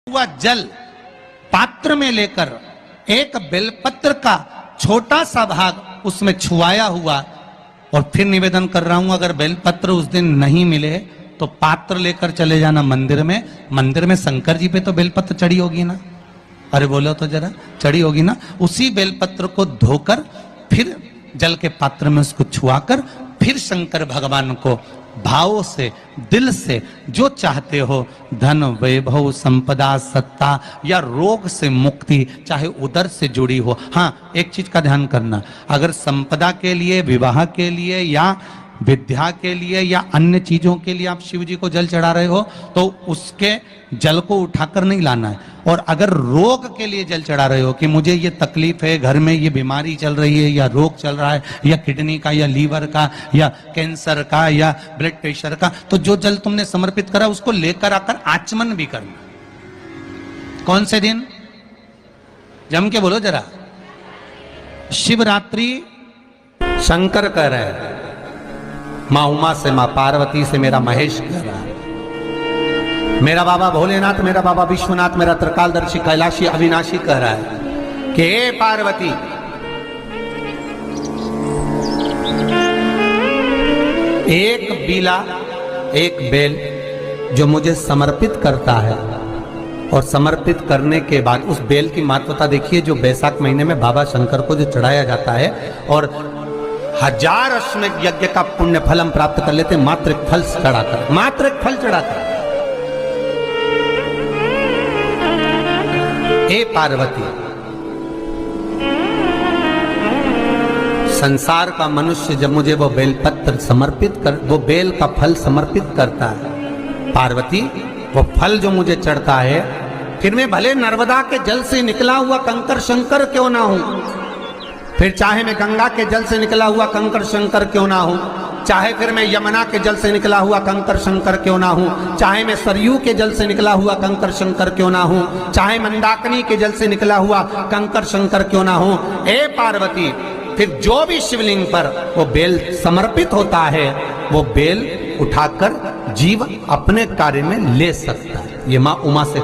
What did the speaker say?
हुआ जल पात्र में लेकर एक बेलपत्र का छोटा सा भाग उसमें छुआया हुआ और फिर निवेदन कर रहा हूं, अगर बेलपत्र उस दिन नहीं मिले तो पात्र लेकर चले जाना मंदिर में। मंदिर में शंकर जी पे तो बेलपत्र चढ़ी होगी ना, अरे बोलो तो जरा, चढ़ी होगी ना। उसी बेलपत्र को धोकर फिर जल के पात्र में उसको छुआकर फिर शंकर भगवान को भाव से, दिल से जो चाहते हो, धन वैभव संपदा सत्ता या रोग से मुक्ति, चाहे उधर से जुड़ी हो। हाँ, एक चीज का ध्यान करना, अगर संपदा के लिए, विवाह के लिए या विद्या के लिए या अन्य चीजों के लिए आप शिव जी को जल चढ़ा रहे हो तो उसके जल को उठाकर नहीं लाना है। और अगर रोग के लिए जल चढ़ा रहे हो कि मुझे ये तकलीफ है, घर में ये बीमारी चल रही है या रोग चल रहा है या किडनी का या लीवर का या कैंसर का या ब्लड प्रेशर का, तो जो जल तुमने समर्पित करा उसको लेकर आकर आचमन भी करना। कौन से दिन? जम के बोलो जरा। शिवरात्रि शंकर कह रहे हैं, माँ उमा से, माँ पार्वती से मेरा महेश कह रहा है, मेरा बाबा भोलेनाथ, मेरा बाबा विश्वनाथ, मेरा त्रिकालदर्शी कैलाशी अविनाशी कह रहा है कि हे पार्वती, एक बीला, एक बेल जो मुझे समर्पित करता है और समर्पित करने के बाद उस बेल की महत्वता देखिए, जो बैसाख महीने में बाबा शंकर को जो चढ़ाया जाता है और 1000 अश्वमेध यज्ञ का पुण्य फल हम प्राप्त कर लेते, मात्र एक फल चढ़ाकर, मात्र एक फल चढ़ाकर। हे पार्वती, संसार का मनुष्य जब मुझे वो बेलपत्र समर्पित कर, वो बेल का फल समर्पित करता है, पार्वती वो फल जो मुझे चढ़ता है, फिर मैं भले नर्मदा के जल से निकला हुआ कंकर शंकर क्यों ना हूं, फिर चाहे मैं गंगा के जल से निकला हुआ कंकर शंकर क्यों ना हूं, चाहे फिर मैं यमुना के जल से निकला हुआ कंकर शंकर क्यों ना हूं, चाहे मैं सरयू के जल से निकला हुआ कंकर शंकर क्यों ना हूं, चाहे मंदाकिनी के जल से निकला हुआ कंकर शंकर क्यों ना हूं, हे पार्वती, फिर जो भी शिवलिंग पर वो बेल समर्पित होता है वो बेल उठाकर जीव अपने कार्य में ले सकता है। ये माँ उमा से